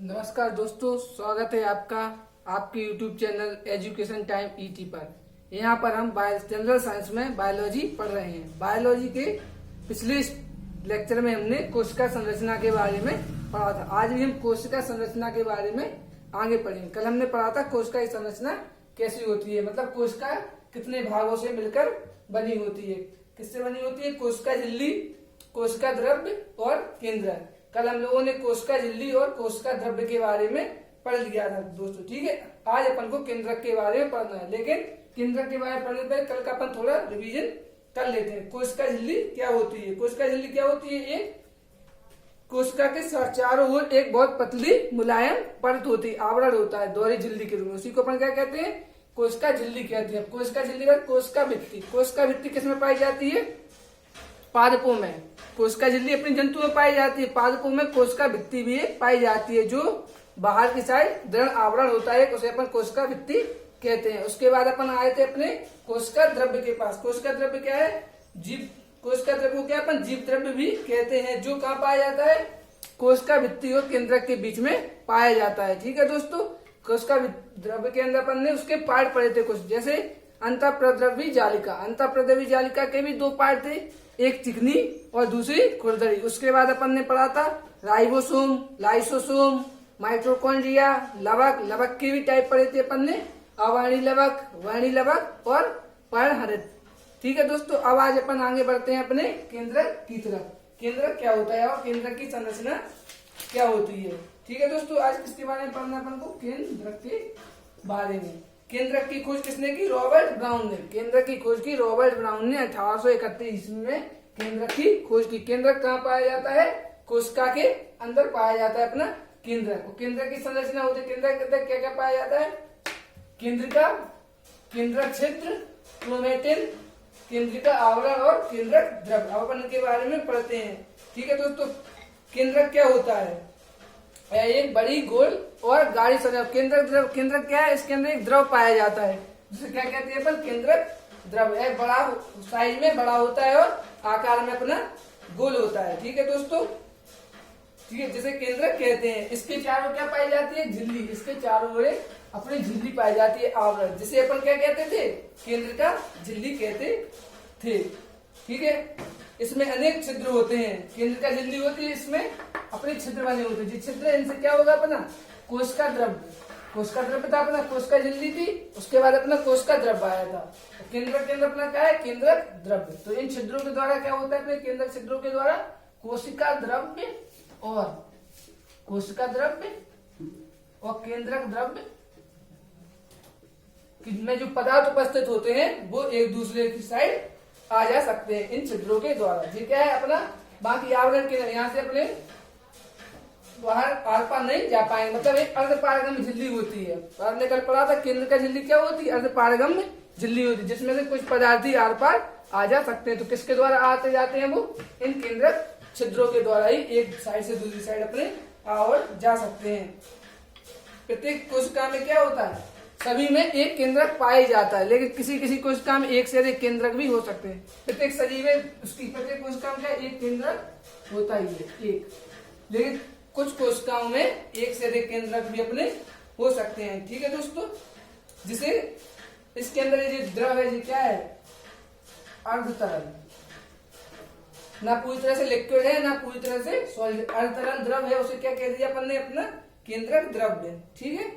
नमस्कार दोस्तों, स्वागत है आपका आपके YouTube channel education time ET पर। यहाँ पर हम जनरल साइंस में बायोलॉजी पढ़ रहे हैं। बायोलॉजी के पिछले लेक्चर में हमने कोशिका संरचना के बारे में पढ़ा था। आज भी हम कोशिका संरचना के बारे में आगे पढ़ेंगे। कल हमने पढ़ा था कोशिका की संरचना कैसी होती है, मतलब कोशिका कितने भागों से मिलकर बनी होती है। किससे बनी होती है? कोशिका झिल्ली, कोशिका द्रव्य और केंद्रक। कल हम लोगों ने कोशिका झिल्ली और कोशिका द्रव्य के बारे में पढ़ लिया था दोस्तों, ठीक है। आज अपन को केंद्रक के बारे में पढ़ना है, लेकिन केंद्रक के बारे में पढ़ने पहले कल का अपन थोड़ा रिवीजन कर लेते हैं। कोशिका झिल्ली क्या होती है? कोशिका झिल्ली क्या होती है? एक कोशिका के चारों ओर एक बहुत पतली मुलायम परत होती है, आवरण होता है दोहरी झिल्ली के रूप में। उसी को अपन क्या कहते हैं? कोशिका झिल्ली कहते हैं। कोशिका झिल्ली का कोशिका भित्ति। कोशिका भित्ति किसमें पाई जाती है? पादपों में। कोशिका झिल्ली अपनी जंतु में पाई जाती है। पादपों में कोशिका भित्ति भी पाई जाती है, जो बाहर की साइड दृढ़ आवरण होता है, उसे अपन कोशिका भित्ति कहते हैं। उसके बाद अपन आए थे अपने कोशिका द्रव्य के पास। कोशिका द्रव्य क्या है? जीव। कोशिका द्रव्य को क्या अपन जीव द्रव्य भी कहते हैं, जो कहाँ पाया जाता है? कोशिका भित्ति और केंद्रक के बीच में पाया जाता है, ठीक है दोस्तों। कोशिका द्रव्य के अंदर अपन ने उसके पार्ट पढ़े थे कुछ, जैसे अंतःप्रद्रव्य जालिका। अंतःप्रद्रव्य जालिका के भी दो पार्ट थे, एक चिकनी और दूसरी खुरदरी। उसके बाद अपन ने पढ़ा था राइबोसोम, लाइसोसोम, माइटोकॉन्ड्रिया, लवक। लवक के भी टाइप पढ़े थे अपन ने, अवर्णी लवक, वर्णी लवक और पर्णहरित, ठीक है दोस्तों। अब आज अपन आगे बढ़ते हैं अपने केंद्रक की तरफ। केंद्रक क्या होता है और केंद्रक की संरचना क्या होती है, ठीक है दोस्तों। आज किसके बारे में पढ़ना अपन को? केंद्रक के बारे में। केंद्रक की खोज किसने की? रॉबर्ट ब्राउन ने। केंद्रक की खोज की रॉबर्ट ब्राउन ने 1831 ईस्वी में केंद्रक की खोज की। केंद्रक कहाँ पाया जाता है? कोशिका के अंदर पाया जाता है अपना केंद्रक। केंद्रक की संरचना होती है। केंद्रक के अंदर क्या क्या पाया जाता है? केंद्रिका, केंद्रक क्षेत्र, क्रोमेटिन, केंद्रिका आवरण और केंद्रक द्रव्य। अब अपन के बारे में पढ़ते हैं, ठीक है दोस्तों। केंद्रक क्या होता है? एक बड़ी गोल और गाढ़ी सतह। केंद्रक द्रव। केंद्रक क्या है? इसके अंदर एक द्रव पाया जाता है, जिसे क्या कहते हैं अपन? केंद्रक द्रव। है बड़ा साइज में बड़ा होता है और आकार में अपना गोल होता है, ठीक है दोस्तों, ठीक है, जिसे केंद्रक कहते हैं। इसके चारों क्या पाई जाती है? झिल्ली। इसके चारों ओर अपनी झिल्ली पाई जाती है, आवरण, जिसे अपन क्या कहते थे? केंद्र का झिल्ली कहते थे, ठीक है। इसमें अनेक छिद्र होते हैं। केंद्र का झिल्ली होती है, इसमें अपने छिद्र बने होते हैं। जो छिद्र, इनसे क्या होगा अपना? कोशिका द्रव्य। कोशिका द्रव्य था अपना, कोशिका झिल्ली थी, उसके बाद अपना कोशिका द्रव्य आया था। तो केंद्रक के अंदर अपना क्या है? केंद्रक द्रव्य। तो इन छिद्रों के द्वारा क्या होता है? अपने केंद्रक छिद्रों के द्वारा कोशिका द्रव्य और कोशिका द्रव्य और केंद्रक द्रव्य में जो पदार्थ उपस्थित होते हैं, वो एक दूसरे की साइड आ जा सकते हैं इन छिद्रों के द्वारा। ठीक है अपना बाकी आवरण के यहाँ से अपने बाहर आर पार नहीं जा पाएंगे, मतलब एक अर्धपारगम्य झिल्ली होती है। आपने कल पढ़ा था केंद्र का झिल्ली क्या होती है? अर्धपारगम्य झिल्ली होती है, जिसमें से कुछ पदार्थी आर पार आ जा सकते हैं। तो किसके द्वारा आते जाते हैं? वो इन केंद्रक छिद्रों के द्वारा ही एक साइड से दूसरी साइड अपने और जा सकते हैं। प्रत्येक कोशिका में क्या होता है? सभी में एक केंद्रक पाया जाता है, लेकिन किसी किसी कोशिका में एक से अधिक केंद्रक भी हो सकते हैं। प्रत्येक सजीव उसकी प्रत्येक कोशिका में एक केंद्रक होता ही है, एक। लेकिन कुछ कोशिकाओं में एक से अधिक केंद्रक भी अपने हो सकते हैं, ठीक है दोस्तों। जिसे इसके अंदर ये द्रव है, ये क्या है? अर्धतरल। ना पूरी तरह से लिक्विड है, ना पूरी तरह से सॉलिड। अर्धतरल द्रव है, उसे क्या कह दिया अपन ने? अपना केंद्रक द्रव्य, ठीक है।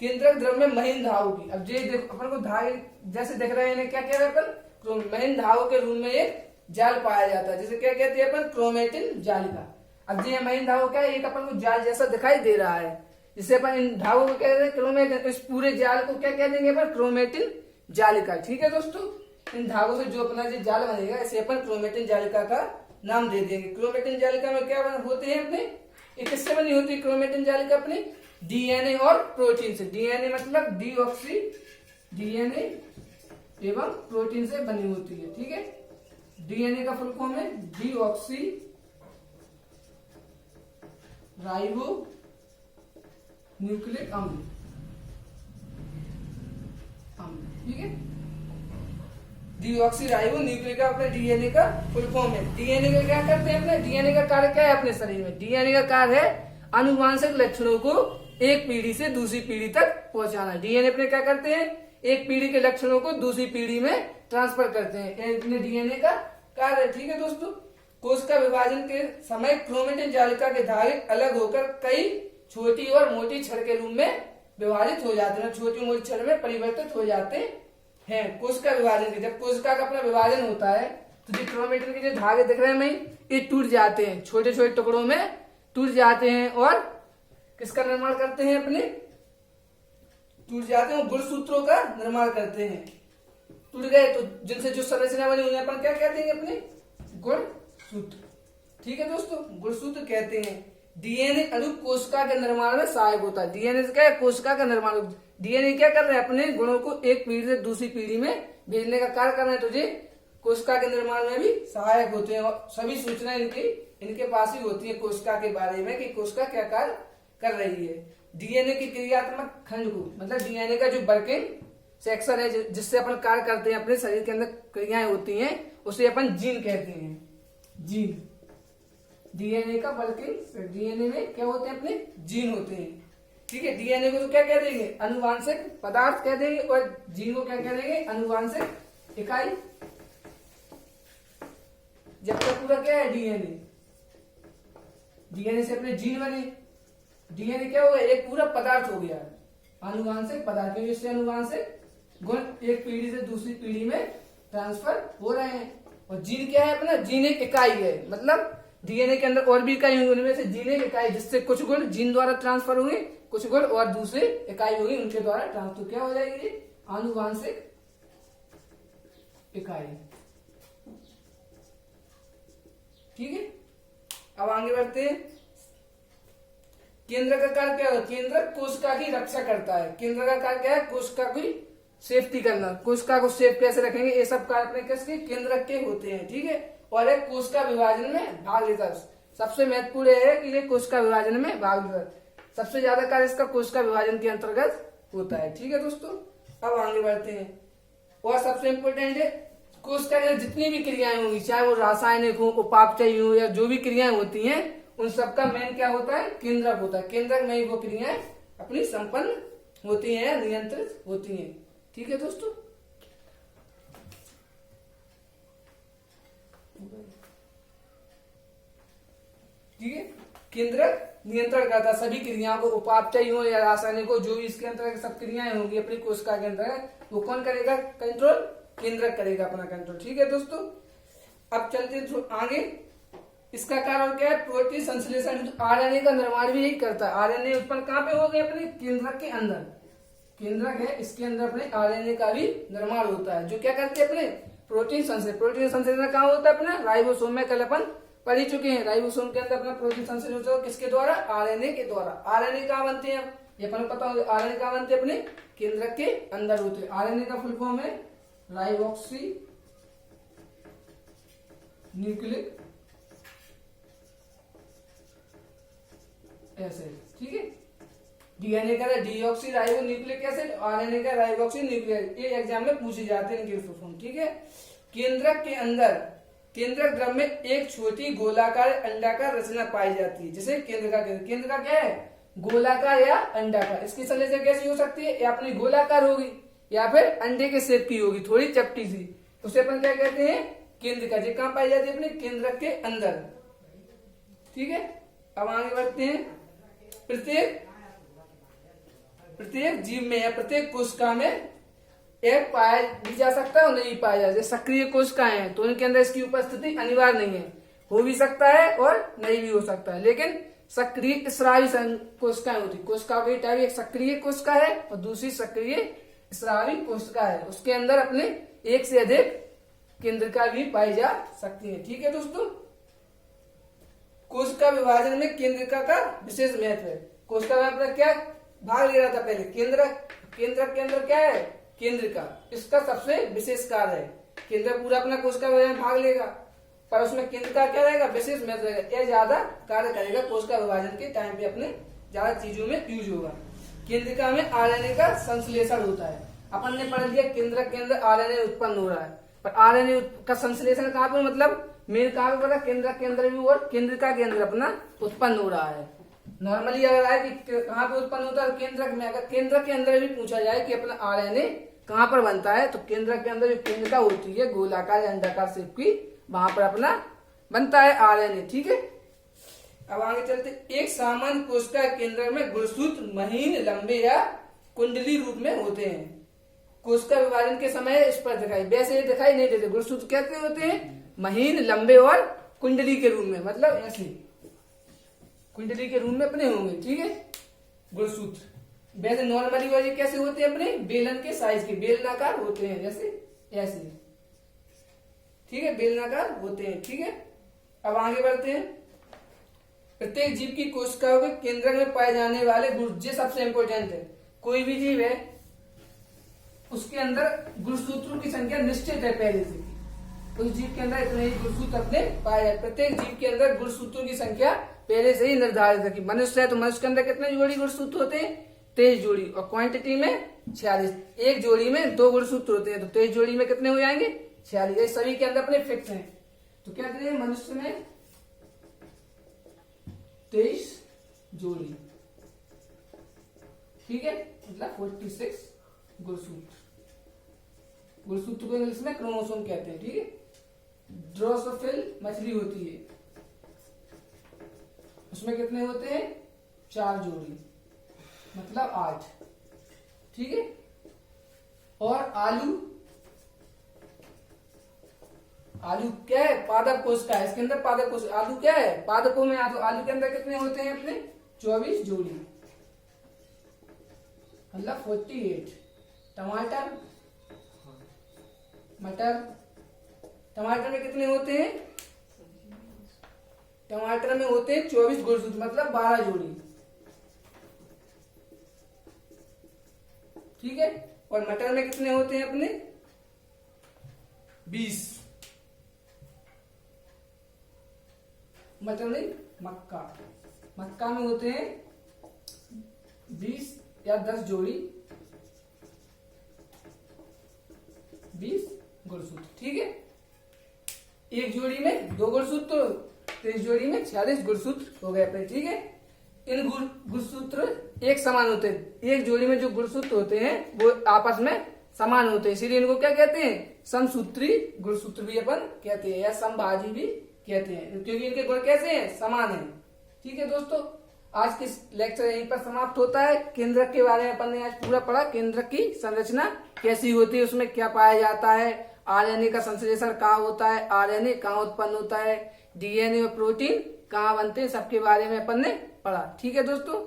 केंद्रक द्रव में महीन धातु की, अब ये देखो अपन को धागे जैसे दिख रहे हैं, क्या कह रहे हैं अपन? महीन धातु के रूप में एक जाल पाया जाता है, जिसे क्या कहते हैं अपन? क्रोमेटिन जालिका। अब ये महीन धातु क्या है? एक अपन को जाल जैसा दिखाई दे रहा है, जिसे अपन इन धागों को कहते हैं क्रोमेटिन। इस पूरे जाल को क्या कह देंगे अपन? क्रोमेटिन जालिका, ठीक है दोस्तों। इन धागों से जो अपना जो जाल बनेगा, इसे अपन क्रोमेटिन जालिका का नाम दे देंगे। क्रोमेटिन जालिका में क्या होते हैं अपने? एक किससे बनी होती है क्रोमेटिन जालिका? अपने डीएनए और प्रोटीन से। डीएनए मतलब डीऑक्सी, डीएनए एवं प्रोटीन से बनी होती है, ठीक है। डीएनए का फुल फॉर्म है डीऑक्सी राइबो न्यूक्लिक अम्ल, ठीक है। डीऑक्सी राइबो न्यूक्लिक अपने डीएनए का फुल फॉर्म है। डीएनए का क्या करते हैं? अपने डीएनए का कार्य क्या है अपने शरीर में? डीएनए का कार्य है आनुवांशिक लक्षणों को एक पीढ़ी से दूसरी पीढ़ी तक पहुंचाना। डीएनए अपने क्या करते हैं, एक पीढ़ी के लक्षणों को दूसरी पीढ़ी में ट्रांसफर करते हैं, अपने डीएनए का कार्य है। ठीक है दोस्तों, कोश का विभाजन के समय क्रोमेटिन जालिका के धागे अलग होकर कई छोटी और मोटी छड़ के रूप में विभाजित हो जाते हैं, छोटी मोटी छड़ में परिवर्तित हो जाते हैं। कोशिका विभाजन के जब कोशिका का अपना विभाजन होता है तो जो क्रोमेटिन के जो धागे दिख रहे हैं ये टूट जाते हैं, छोटे छोटे टुकड़ों में टूट जाते हैं और किसका निर्माण करते हैं, अपने टूट जाते हैं, गुणसूत्रों का निर्माण करते हैं। टूट गए तो जिनसे जो संरचना बनी उन्हें अपन क्या कहते हैं, अपने गुणसूत्र। ठीक है दोस्तों, गुणसूत्र कहते हैं। डीएनए अणु कोशिका के निर्माण में सहायक होता है। डीएनए से क्या है, कोशिका का निर्माण। डीएनए क्या कर रहे हैं, अपने गुणों को एक पीढ़ी से दूसरी पीढ़ी में भेजने का कार्य कर रहे हैं, तो ये कोशिका के निर्माण में भी सहायक होते हैं और सभी सूचना इनके पास ही होती है कोशिका के बारे में कि कोशिका क्या कार्य कर रही है। डीएनए की क्रियात्मक खंड को, मतलब डीएनए का जो वर्किंग सेक्शन है जिससे अपन कार्य करते हैं, अपने शरीर के अंदर क्रियाएं होती हैं, उसे अपन जीन कहते हैं। जीन, डीएनए का वर्किंग, डीएनए में क्या होते हैं, अपने जीन होते हैं। ठीक है, डीएनए को तो क्या कह देंगे, अनुवांशिक पदार्थ कह देंगे और जीन को क्या कह देंगे, अनुवांशिक इकाई। जब तक पूरा क्या है, डीएनए, डीएनए से अपने जीन बने, डीएनए क्या हो गया, एक पूरा पदार्थ हो गया, अनुवांशिक पदार्थ, क्योंकि इससे अनुवांशिक गुण एक पीढ़ी से दूसरी पीढ़ी में ट्रांसफर हो रहे हैं। और जीन क्या है, अपना जीन एक इकाई है, मतलब डीएनए के अंदर और भी इकाई होंगी, उनमें से जीन एक इकाई, जिससे कुछ गुण जीन द्वारा ट्रांसफर होंगे, कुछ गुण और दूसरे इकाई होगी उनके द्वारा ट्रांसफर। क्या हो जाएगी, आनुवांशिक इकाई। ठीक है, अब आगे बढ़ते हैं। केंद्र का कार्य क्या होता है, केंद्र कोशिका की रक्षा करता है। केंद्र का कार्य क्या है, कोशिका की सेफ्टी करना, कोशिका को सेफ कैसे रखेंगे, ये सब कार्य अपने किसके, केंद्रक के होते हैं। ठीक है, और एक कोशिका विभाजन में भाग लेता है। सबसे महत्वपूर्ण है कि ये कोशिका विभाजन में भाग लेता है, सबसे ज्यादा कार्य इसका कोशिका विभाजन के अंतर्गत होता है। ठीक है दोस्तों, अब आगे बढ़ते हैं। और सबसे इम्पोर्टेंट है, कोशिका के जितनी भी क्रियाएं होंगी, चाहे वो रासायनिक हो, उपापचयी हो, या जो भी क्रियाएं होती हैं, उन सबका मेन क्या होता है, केंद्रक होता है। केंद्रक में ही वो क्रियाएं अपनी संपन्न होती हैं, नियंत्रित होती हैं। ठीक है दोस्तों, ठीक है, केंद्रक नियंत्रण करता सभी क्रियाओं को, उपापचयी हो या रासायनिक हो, जो भी इसके अंतर्गत सब क्रियाएं होंगी अपनी कोशिका के अंतर्गत, वो कौन करेगा कंट्रोल, केंद्रक करेगा अपना कंट्रोल। ठीक है दोस्तों, अब चलते हैं आगे। इसका कारण क्या है, प्रोटीन संश्लेषण, आरएनए का निर्माण भी यही करता है। आरएनए उत्पन्न कहाँ पे हो गए, अपने केंद्रक के अंदर, केंद्रक है इसके अंदर अपने आरएनए का भी निर्माण होता है, जो क्या करते हैं, अपने प्रोटीन संश्लेषण। प्रोटीन संश्लेषण कहाँ होता है, अपना राइबोसोम में, कल अपन पढ़ ही चुके हैं। राइबोसोम के अंदर अपना प्रोटीन संश्लेषण होता है, किसके द्वारा, आरएनए के द्वारा। आरएनए कहाँ बनते हैं, ये अपन पता होगा, आरएनए कहाँ बनते हैं, अपने केंद्रक के अंदर होते हैं। आरएनए का फुल फॉर्म है राइबोक्सी न्यूक्लिक एसिड। ठीक है, डीएनए का deoxy ribo nucleic acid, RNA का राइबोक्सी न्यूक्लिक, ये एग्जाम में पूछे जाते हैं इनके फुल फॉर्म। ठीक है, केंद्रक के अंदर, केंद्रक द्रव में एक छोटी गोलाकार अंडाकार रचना पाई जाती है, जिसे केंद्र का क्या है, गोलाकार या अंडाकार। इसकी संरचना कैसी हो सकती है, या अपनी गोलाकार होगी या फिर अंडे के शेप की होगी, थोड़ी चपटी सी, उसे अपन क्या कहते हैं, केंद्र का। ये कहाँ पाई जाती है, अपने केंद्रक के अंदर। ठीक है, अब आगे बढ़ते हैं। प्रत्येक जीव में या प्रत्येक कोशिका में एक पाया भी जा सकता है और नहीं पाया जा सकता। सक्रिय कोशिकाएं हैं तो इनके अंदर इसकी उपस्थिति अनिवार्य नहीं है, हो भी सकता है और नहीं भी हो सकता है। लेकिन सक्रिय स्रावी कोशिकाएं होती, कोशिका की टाइप, एक सक्रिय कोशिका है और दूसरी सक्रिय स्रावी कोशिका है, उसके अंदर अपने एक से अधिक केंद्रिका भी पाई जा सकती है। ठीक है दोस्तों, कोशिका विभाजन में केंद्रिका का विशेष महत्व है। कोशिका में अपना क्या भाग ले रहा था पहले, केंद्रक के अंदर क्या है, केंद्रिका, इसका सबसे विशेष कार्य है। केंद्र पूरा अपना कोशिका विभाजन में भाग लेगा, पर उसमें केंद्रिका क्या रहेगा, विशेष महत्व रहेगा, यह ज्यादा कार्य करेगा कोशिका विभाजन के टाइम पे, अपने ज्यादा चीजों में यूज होगा। केंद्रिका में आरएनए का संश्लेषण होता है। अपन ने पढ़ लिया केंद्रक के अंदर आरएनए उत्पन्न हो रहा है, पर आरएनए का संश्लेषण कहाँ पे, मतलब मेन कहाँ पे पता, केंद्रक के अंदर भी और केंद्रिका के अंदर अपना उत्पन्न हो रहा है। नॉर्मली अगर आए कि कहाँ पे उत्पन्न होता है केंद्रक में, अगर केंद्रक के अंदर भी पूछा जाए कि अपना आरएनए कहाँ पर बनता है, तो केंद्रक के अंदर जो केंद्रिका होती है गोलाकार या अंडाकार शेप की, वहां पर अपना बनता है आरएनए। ठीक है, अब आगे चलते। एक सामान्य कोशिका केंद्रक में गुणसूत्र महीन, लंबे या कुंडली रूप में होते हैं। कोशिका विभाजन के समय इस पर दिखाई, वैसे ये दिखाई नहीं देते। गुणसूत्र कैसे होते हैं? महीन, लंबे और कुंडली के रूप में, मतलब ऐसे कुंडली के रूप में अपने होंगे। ठीक है, गुणसूत्र वैसे नॉर्मली वाले कैसे होते हैं? अपने बेलन के साइज के, बेलनाकार होते हैं, जैसे ऐसे। ठीक है, बेलनाकार होते हैं। ठीक है, अब आगे बढ़ते हैं। प्रत्येक जीव की कोशिकाओं के केंद्रक में पाए जाने वाले गुण, ये सबसे इंपॉर्टेंट है। कोई भी जीव है उसके अंदर गुणसूत्रों की संख्या निश्चित है पहले से, उस जीव के अंदर इतने ही गुणसूत्र अपने पाए जाए। प्रत्येक जीव के अंदर गुणसूत्रों की संख्या पहले से ही निर्धारित है कि मनुष्य है तो मनुष्य के अंदर कितने जोड़ी गुणसूत्र होते हैं? 23 जोड़ी, और क्वांटिटी में 46। एक जोड़ी में 2 गुणसूत्र होते हैं, तो 23 जोड़ी में कितने हो जाएंगे? 46। ये सभी के अंदर अपने फिक्स हैं। तो क्या करें? मनुष्य में 23 जोड़ी। ठीक है, मतलब 46 गुणसूत्र। गुणसूत्र को इंग्लिश में क्रोमोसोम कहते हैं। ठीक है, ड्रोसोफिल मछली होती है, उसमें कितने होते हैं? 4 जोड़ी, मतलब 8। ठीक है, और आलू क्या है? पादप कोशिका है, इसके अंदर पादप कोशिका। आलू क्या है? पादपों में। तो आलू के अंदर कितने होते हैं अपने? 24 जोड़ी, मतलब 48। टमाटर, मटर, टमाटर में कितने होते हैं? टमाटर में होते हैं 24 गुणसूत्र, मतलब 12 जोड़ी। ठीक है, और मटर में कितने होते हैं अपने? 20। मटर नहीं, मक्का में होते हैं 20 या 10 जोड़ी, 20 गुणसूत्र। ठीक है, एक जोड़ी में 2 गुणसूत्र, तो इस जोड़ी में 46 गुणसूत्र हो गए अपने। ठीक है, इन गुणसूत्र एक समान होते हैं। एक जोड़ी में जो गुणसूत्र होते हैं वो आपस में समान होते हैं, इसीलिए इनको क्या कहते हैं? समसूत्री गुणसूत्र भी अपन कहते हैं, या समभाजी भी कहते हैं, क्योंकि इनके गुण कैसे हैं? समान है। ठीक है दोस्तों, आज के लेक्चर यहीं पर समाप्त होता है। केंद्रक के बारे में अपन ने आज पूरा पढ़ा। केंद्रक की संरचना कैसी होती है, उसमें क्या पाया जाता है, आरएनए का संश्लेषण कहाँ होता है, आरएनए कहाँ उत्पन्न होता है, डीएनए और प्रोटीन कहाँ बनते हैं, सबके बारे में अपन ने पढ़ा। ठीक है दोस्तों,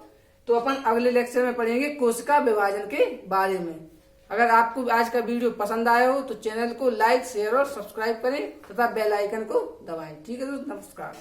तो अपन अगले लेक्चर में पढ़ेंगे कोशिका विभाजन के बारे में। अगर आपको आज का वीडियो पसंद आया हो तो चैनल को लाइक, शेयर और सब्सक्राइब करें तथा बेल आइकन को दबाएं। ठीक है दोस्तों, नमस्कार।